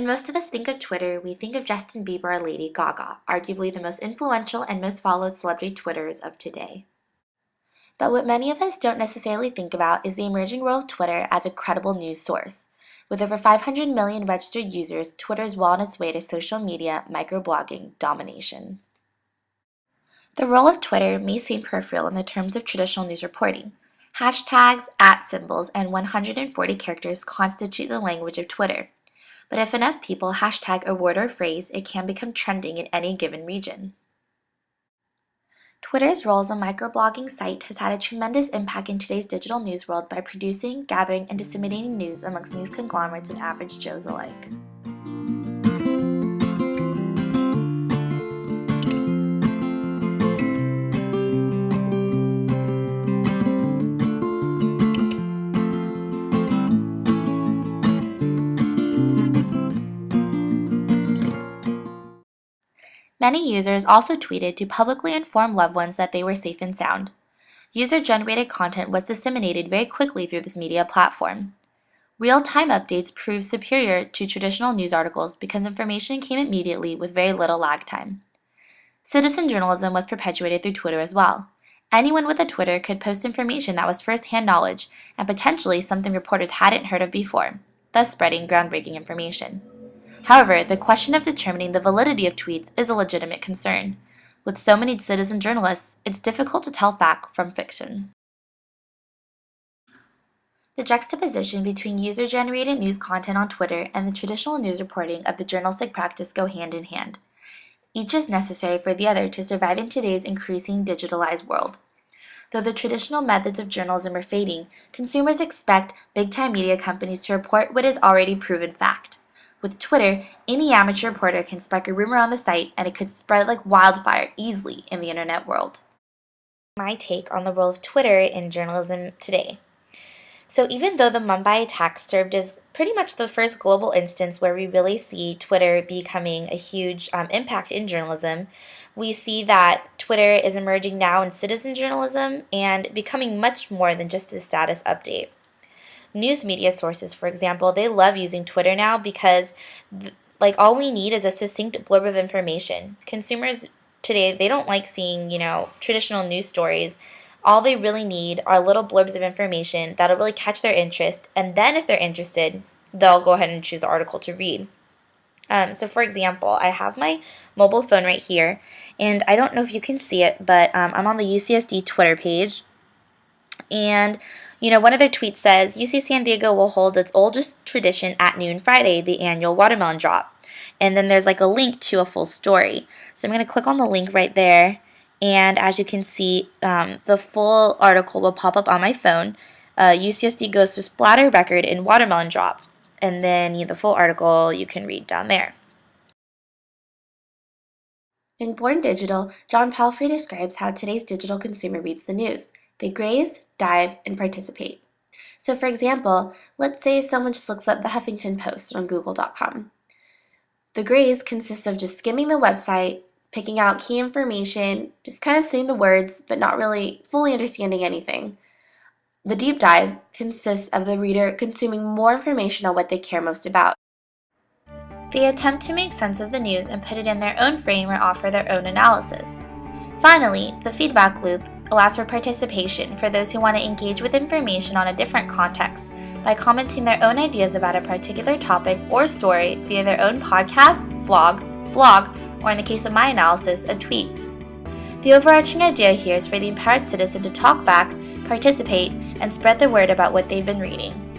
When most of us think of Twitter, we think of Justin Bieber or Lady Gaga, arguably the most influential and most followed celebrity Twitterers of today. But what many of us don't necessarily think about is the emerging role of Twitter as a credible news source. With over 500 million registered users, Twitter is well on its way to social media microblogging domination. The role of Twitter may seem peripheral in the terms of traditional news reporting. Hashtags, @symbols, and 140 characters constitute the language of Twitter. But if enough people hashtag a word or phrase, it can become trending in any given region. Twitter's role as a microblogging site has had a tremendous impact in today's digital news world by producing, gathering, and disseminating news amongst news conglomerates and average Joes alike. Many users also tweeted to publicly inform loved ones that they were safe and sound. User-generated content was disseminated very quickly through this media platform. Real-time updates proved superior to traditional news articles because information came immediately with very little lag time. Citizen journalism was perpetuated through Twitter as well. Anyone with a Twitter could post information that was first-hand knowledge and potentially something reporters hadn't heard of before, thus spreading groundbreaking information. However, the question of determining the validity of tweets is a legitimate concern. With so many citizen journalists, it's difficult to tell fact from fiction. The juxtaposition between user-generated news content on Twitter and the traditional news reporting of the journalistic practice go hand in hand. Each is necessary for the other to survive in today's increasing digitalized world. Though the traditional methods of journalism are fading, consumers expect big-time media companies to report what is already proven fact. With Twitter, any amateur reporter can spark a rumor on the site and it could spread like wildfire easily in the internet world. My take on the role of Twitter in journalism today. So even though the Mumbai attacks served as pretty much the first global instance where we really see Twitter becoming a huge impact in journalism, we see that Twitter is emerging now in citizen journalism and becoming much more than just a status update. News media sources, for example, they love using Twitter now because all we need is a succinct blurb of information. Consumers today, they don't like seeing, traditional news stories. All they really need are little blurbs of information that'll really catch their interest, and then if they're interested, they'll go ahead and choose the article to read. So for example, I have my mobile phone right here, and I don't know if you can see it, but I'm on the UCSD Twitter page. And, one of their tweets says, UC San Diego will hold its oldest tradition at noon Friday, the annual watermelon drop. And then there's a link to a full story. So I'm going to click on the link right there. And as you can see, the full article will pop up on my phone. UCSD goes to splatter record in watermelon drop. And then the full article you can read down there. In Born Digital, John Palfrey describes how today's digital consumer reads the news. They graze, dive, and participate. So for example, let's say someone just looks up the Huffington Post on Google.com. The graze consists of just skimming the website, picking out key information, just kind of saying the words, but not really fully understanding anything. The deep dive consists of the reader consuming more information on what they care most about. They attempt to make sense of the news and put it in their own frame or offer their own analysis. Finally, the feedback loop allows for participation for those who want to engage with information on a different context by commenting their own ideas about a particular topic or story via their own podcast, blog, or in the case of my analysis, a tweet. The overarching idea here is for the empowered citizen to talk back, participate, and spread the word about what they've been reading.